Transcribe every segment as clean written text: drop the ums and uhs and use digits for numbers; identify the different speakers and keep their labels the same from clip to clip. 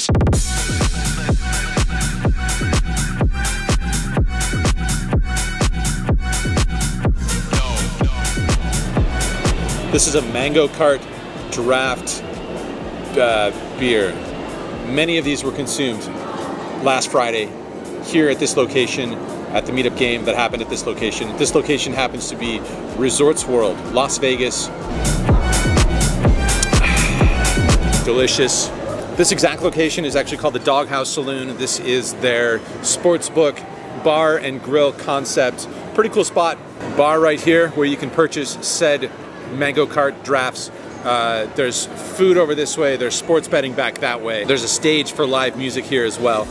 Speaker 1: this.
Speaker 2: This is a Mango Cart draft beer. Many of these were consumed last Friday here at this location, at the meetup game that happened at this location. This location happens to be Resorts World, Las Vegas. Delicious. This exact location is actually called the Doghouse Saloon. This is their sportsbook bar and grill concept. Pretty cool spot. Bar right here where you can purchase said Mango Cart drafts. There's food over this way, there's sports betting back that way. There's a stage for live music here as well.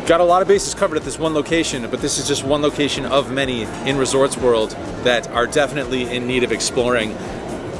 Speaker 2: Got a lot of bases covered at this one location, but this is just one location of many in Resorts World that are definitely in need of exploring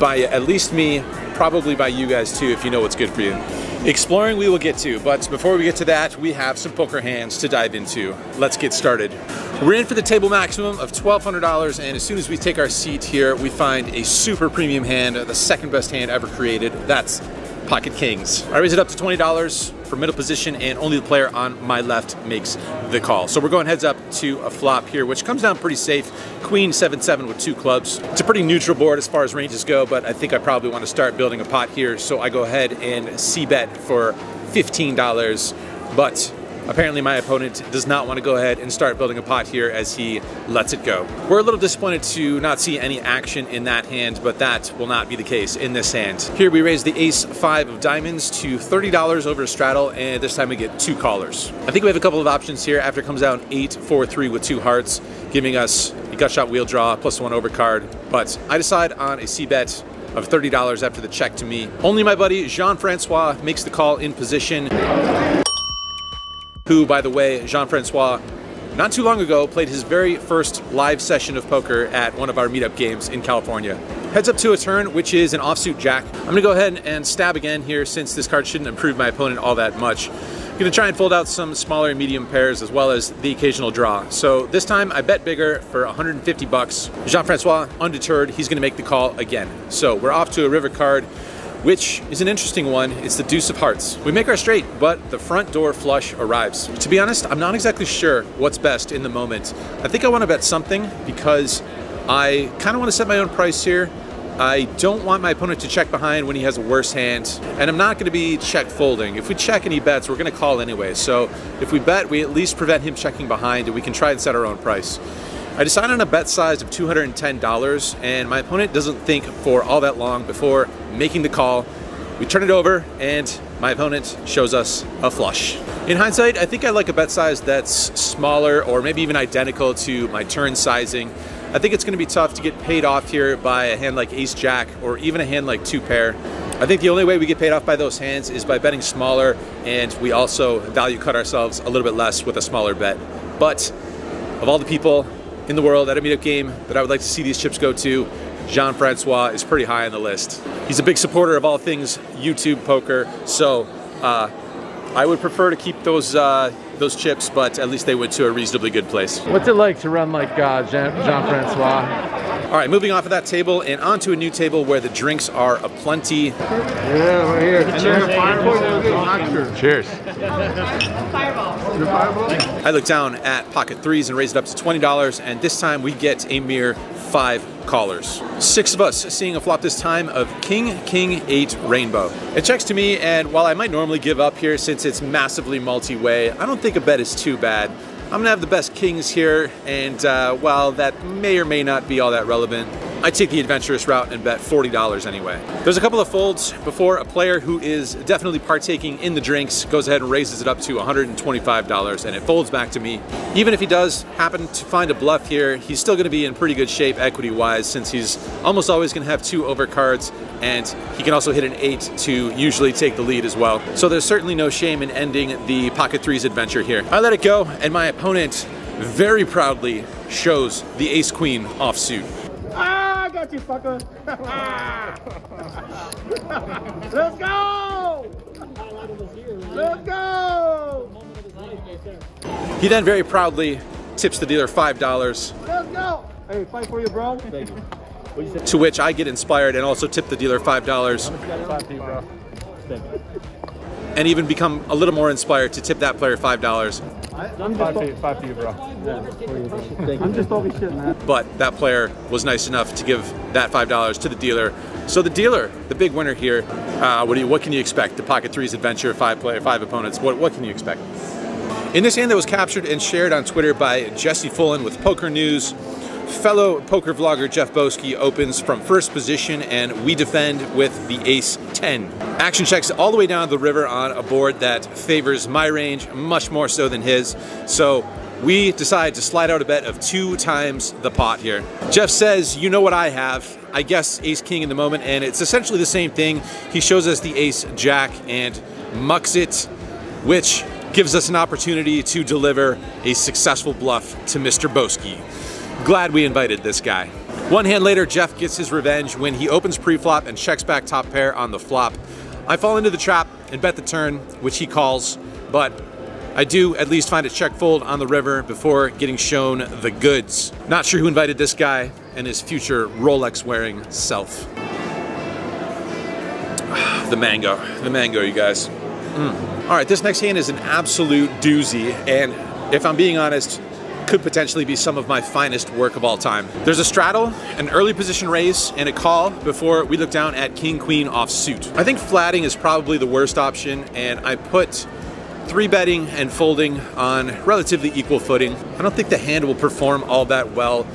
Speaker 2: by at least me, probably by you guys too, if you know what's good for you. Exploring we will get to, but before we get to that, we have some poker hands to dive into. Let's get started. We're in for the table maximum of $1,200, and as soon as we take our seat here, we find a super premium hand, the second best hand ever created. That's Pocket Kings. I raise it up to $20 for middle position, and only the player on my left makes the call. So we're going heads up to a flop here, which comes down pretty safe. Queen 7-7 with 2 clubs. It's a pretty neutral board as far as ranges go, but I think I probably want to start building a pot here, so I go ahead and c-bet for $15, but apparently my opponent does not want to go ahead and start building a pot here as he lets it go. We're a little disappointed to not see any action in that hand, but that will not be the case in this hand. Here we raise the ace-5 of diamonds to $30 over a straddle, and this time we get 2 callers. I think we have a couple of options here after it comes down 8-4-3 with 2 hearts, giving us a gut shot wheel draw plus 1 overcard, but I decide on a c-bet of $30 after the check to me. Only my buddy Jean-Francois makes the call in position, who, by the way, Jean-Francois, not too long ago, played his very first live session of poker at one of our meetup games in California. Heads up to a turn, which is an offsuit jack. I'm gonna go ahead and stab again here since this card shouldn't improve my opponent all that much. I'm gonna try and fold out some smaller and medium pairs as well as the occasional draw. So this time I bet bigger for 150 bucks. Jean-Francois, undeterred, he's gonna make the call again. So we're off to a river card, which is an interesting one. It's the deuce of hearts. We make our straight, but the front door flush arrives. To be honest, I'm not exactly sure what's best in the moment. I think I want to bet something because I kind of want to set my own price here. I don't want my opponent to check behind when he has a worse hand, and I'm not going to be check folding. If we check and he bets, we're going to call anyway. So if we bet, we at least prevent him checking behind, and we can try and set our own price. I decided on a bet size of $210, and my opponent doesn't think for all that long before making the call. We turn it over, and my opponent shows us a flush. In hindsight, I think I like a bet size that's smaller or maybe even identical to my turn sizing. I think it's going to be tough to get paid off here by a hand like ace-jack or even a hand like 2-pair. I think the only way we get paid off by those hands is by betting smaller, and we also value cut ourselves a little bit less with a smaller bet. But of all the people in the world at a meetup game that I would like to see these chips go to, Jean-Francois is pretty high on the list. He's a big supporter of all things YouTube poker, so I would prefer to keep those chips, but at least they went to a reasonably good place.
Speaker 3: What's it like to run like Jean-Francois?
Speaker 2: All right, moving off of that table and onto a new table where the drinks are aplenty.
Speaker 3: Yeah, right here. Cheers.
Speaker 4: Fireball.
Speaker 2: I look down at pocket threes and raise it up to $20, and this time we get a mere 5 callers. 6 of us seeing a flop this time of King, King, 8 rainbow. It checks to me, and while I might normally give up here since it's massively multi-way, I don't think a bet is too bad. I'm gonna have the best kings here, and while that may or may not be all that relevant, I take the adventurous route and bet $40 anyway. There's a couple of folds before a player who is definitely partaking in the drinks goes ahead and raises it up to $125, and it folds back to me. Even if he does happen to find a bluff here, he's still gonna be in pretty good shape equity-wise since he's almost always gonna have 2 overcards, and he can also hit an 8 to usually take the lead as well. So there's certainly no shame in ending the pocket threes adventure here. I let it go, and my opponent very proudly shows the ace-queen offsuit.
Speaker 5: Ah, I got you, fucker. Let's go! Let's go!
Speaker 2: He then very proudly tips the dealer $5.
Speaker 5: Let's go! Hey, fight for you, bro. Thank you.
Speaker 2: To which I get inspired and also tip the dealer $5. and even become a little more inspired to tip that player $5.
Speaker 5: I'm just
Speaker 3: Five for you, bro.
Speaker 5: I'm just talking shit, man.
Speaker 2: But that player was nice enough to give that $5 to the dealer. So the dealer, the big winner here, what can you expect? The Pocket Threes Adventure, 5 opponents. What can you expect? In this hand that was captured and shared on Twitter by Jesse Fullen with Poker News, fellow poker vlogger Jeff Boski opens from first position and we defend with the Ace-10. Action checks all the way down the river on a board that favors my range much more so than his. So we decide to slide out a bet of 2 times the pot here. Jeff says, you know what I have. I guess Ace-King in the moment, and it's essentially the same thing. He shows us the Ace-Jack and mucks it, which gives us an opportunity to deliver a successful bluff to Mr. Boski. Glad we invited this guy. One hand later, Jeff gets his revenge when he opens pre-flop and checks back top pair on the flop. I fall into the trap and bet the turn, which he calls, but I do at least find a check fold on the river before getting shown the goods. Not sure who invited this guy and his future Rolex wearing self. The mango, you guys. All right, this next hand is an absolute doozy, and if I'm being honest, could potentially be some of my finest work of all time. There's a straddle, an early position raise, and a call before we look down at King Queen offsuit. I think flatting is probably the worst option, and I put 3-betting and folding on relatively equal footing. I don't think the hand will perform all that well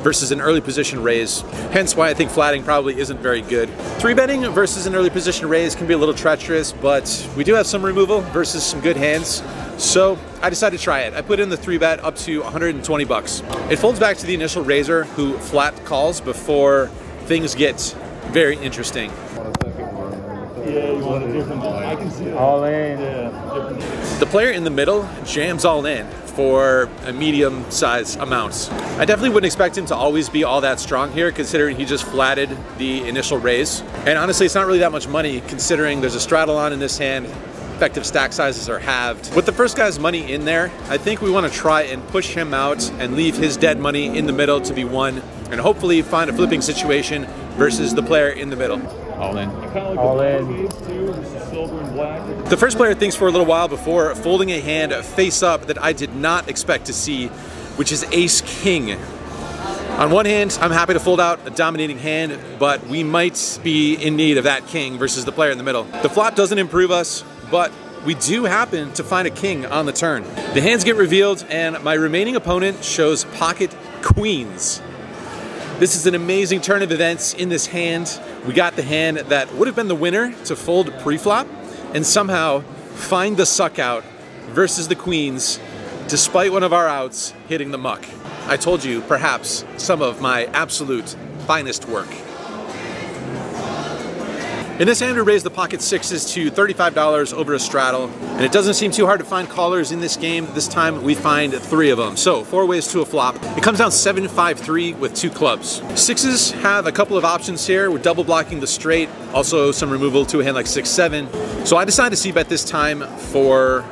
Speaker 2: versus an early position raise, hence why I think flatting probably isn't very good. 3-betting versus an early position raise can be a little treacherous, but we do have some removal versus some good hands, so I decided to try it. I put in the 3-bet up to 120 bucks. It folds back to the initial raiser who flat calls before things get very interesting.
Speaker 5: Yeah, you want a different one. I can see that.
Speaker 3: All in.
Speaker 5: Yeah.
Speaker 2: The player in the middle jams all in for a medium-sized amount. I definitely wouldn't expect him to always be all that strong here, considering he just flatted the initial raise. And honestly, it's not really that much money, considering there's a straddle on in this hand. Effective stack sizes are halved. With the first guy's money in there, I think we want to try and push him out and leave his dead money in the middle to be won, and hopefully find a flipping situation versus the player in the middle.
Speaker 3: All in.
Speaker 5: All in. Silver and black.
Speaker 2: The first player thinks for a little while before folding a hand face up that I did not expect to see, which is Ace-King. On one hand, I'm happy to fold out a dominating hand, but we might be in need of that king versus the player in the middle. The flop doesn't improve us, but we do happen to find a king on the turn. The hands get revealed, and my remaining opponent shows pocket queens. This is an amazing turn of events in this hand. We got the hand that would have been the winner to fold pre-flop and somehow find the suck out versus the queens, despite one of our outs hitting the muck. I told you, perhaps some of my absolute finest work. In this hand, we raised the pocket sixes to $35 over a straddle, and it doesn't seem too hard to find callers in this game. This time we find 3 of them, so 4 ways to a flop. It comes down 7-5-3 with 2 clubs. Sixes have a couple of options here. We're double blocking the straight, also some removal to a hand like 6-7. So I decided to c-bet this time for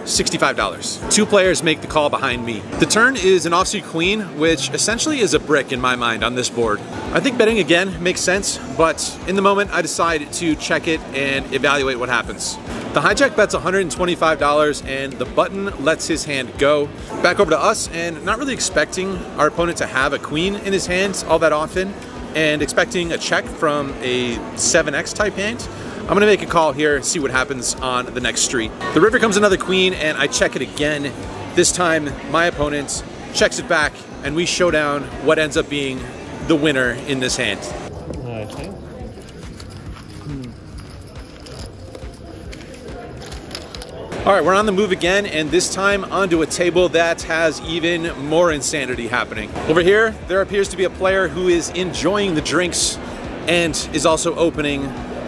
Speaker 2: $65. 2 players make the call behind me. The turn is an offsuit queen, which essentially is a brick in my mind on this board. I think betting again makes sense, but in the moment I decide to check it and evaluate what happens. The hijack bets $125 and the button lets his hand go. Back over to us, and not really expecting our opponent to have a queen in his hands all that often, and expecting a check from a 7x type hand. I'm gonna make a call here, see what happens on the next street. The river comes another queen and I check it again. This time my opponent checks it back and we show down what ends up being the winner in this hand. All right, we're on the move again, and this time onto a table that has even more insanity happening. Over here, there appears to be a player who is enjoying the drinks and is also opening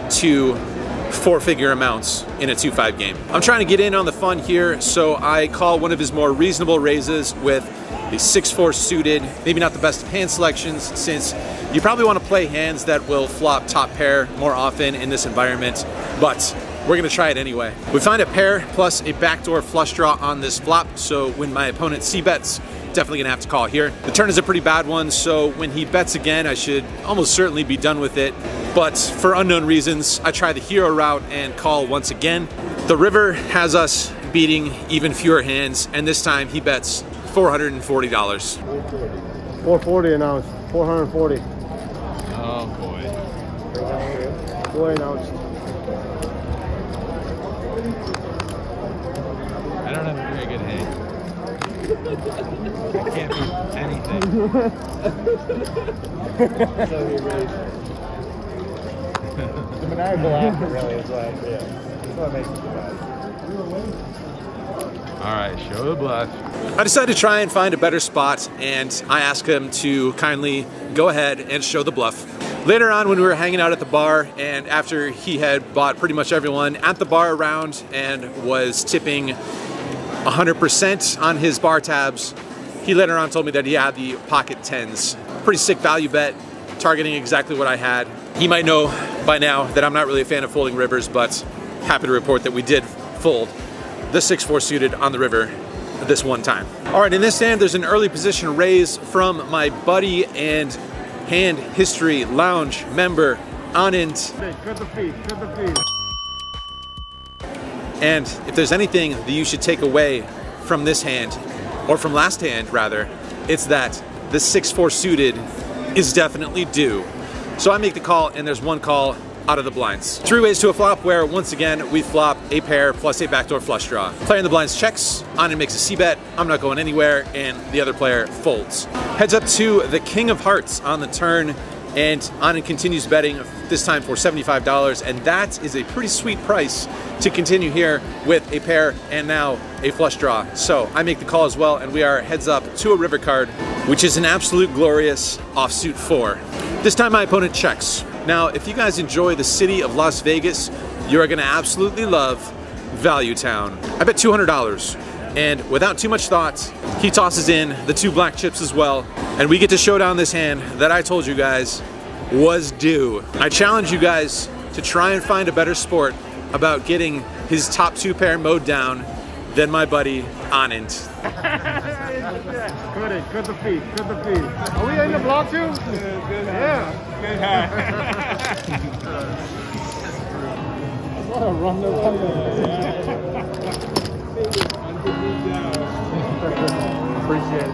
Speaker 2: to 4-figure amounts in a 2-5 game. I'm trying to get in on the fun here, so I call one of his more reasonable raises with a 6-4 suited, maybe not the best of hand selections, since you probably want to play hands that will flop top pair more often in this environment, but we're gonna try it anyway. We find a pair plus a backdoor flush draw on this flop, so when my opponent c-bets, definitely gonna have to call here. The turn is a pretty bad one, so when he bets again, I should almost certainly be done with it. But for unknown reasons, I try the hero route and call once again. The river has us beating even fewer hands, and this time he bets $440.
Speaker 1: 440 an ounce. 440.
Speaker 3: Oh boy.
Speaker 1: Boy an ounce.
Speaker 3: I don't have a very good hand. I can't beat anything.
Speaker 5: The maniacal laughter really is what, yeah. That's what makes it bad.
Speaker 3: All right, show the bluff.
Speaker 2: I decided to try and find a better spot, and I asked him to kindly go ahead and show the bluff. Later on, when we were hanging out at the bar, and after he had bought pretty much everyone at the bar around and was tipping 100% on his bar tabs, he later on told me that he had the pocket tens. Pretty sick value bet, targeting exactly what I had. He might know by now that I'm not really a fan of folding rivers, but happy to report that we did fold the 6-4 suited on the river this one time. All right, in this hand, there's an early position raise from my buddy and Hand History Lounge member, Anand.
Speaker 1: Cut the feet, cut the feet.
Speaker 2: And if there's anything that you should take away from this hand, or from last hand rather, it's that the 6-4 suited is definitely due. So I make the call, and there's one call out of the blinds. 3 ways to a flop where, once again, we flop a pair plus a backdoor flush draw. Player in the blinds checks, Anand makes a C-bet, I'm not going anywhere, and the other player folds. Heads up to the King of Hearts on the turn, and Anand continues betting, this time for $75, and that is a pretty sweet price to continue here with a pair and now a flush draw. So I make the call as well, and we are heads up to a river card, which is an absolute glorious offsuit 4. This time my opponent checks. Now, if you guys enjoy the city of Las Vegas, you are gonna absolutely love Value Town. I bet $200, and without too much thought, he tosses in the 2 black chips as well, and we get to show down this hand that I told you guys was due. I challenge you guys to try and find a better sport about getting his top 2 pair mowed down than my buddy Anand.
Speaker 1: Cut it, cut the feet, cut the feet. Are we in the block too? Yeah. Run the Appreciate it.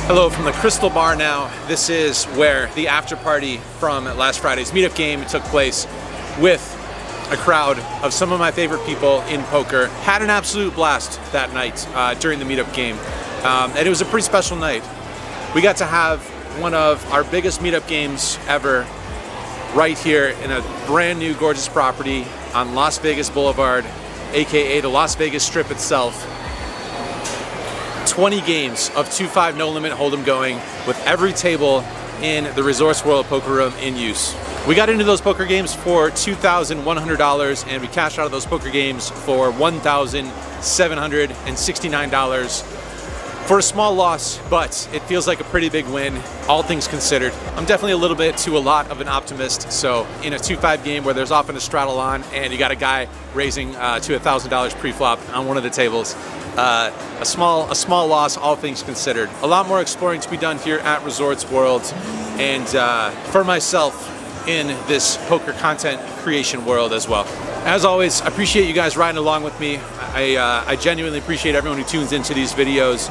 Speaker 2: Hello from the Crystal Bar now. This is where the after party from last Friday's meetup game took place with a crowd of some of my favorite people in poker. Had an absolute blast that night during the meetup game. And it was a pretty special night. We got to have one of our biggest meetup games ever right here in a brand new gorgeous property on Las Vegas Boulevard, aka the Las Vegas Strip itself. 20 games of 2-5 no limit hold'em going with every table in the Resorts World poker room in use. We got into those poker games for $2,100 and we cashed out of those poker games for $1,769 for a small loss, but it feels like a pretty big win, all things considered. I'm definitely a little bit to a lot of an optimist, so in a 2-5 game where there's often a straddle on and you got a guy raising to $1,000 pre-flop on one of the tables, a small loss, all things considered. A lot more exploring to be done here at Resorts World, and for myself in this poker content creation world as well. As always, I appreciate you guys riding along with me. I genuinely appreciate everyone who tunes into these videos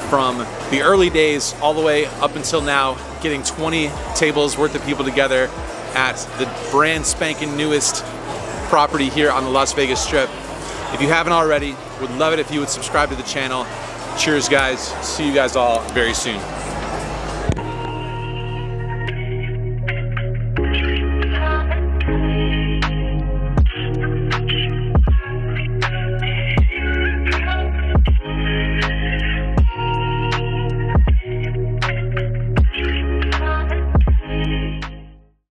Speaker 2: from the early days all the way up until now, getting 20 tables worth of people together at the brand spanking newest property here on the Las Vegas Strip. If you haven't already, would love it if you would subscribe to the channel. Cheers, guys. See you guys all very soon.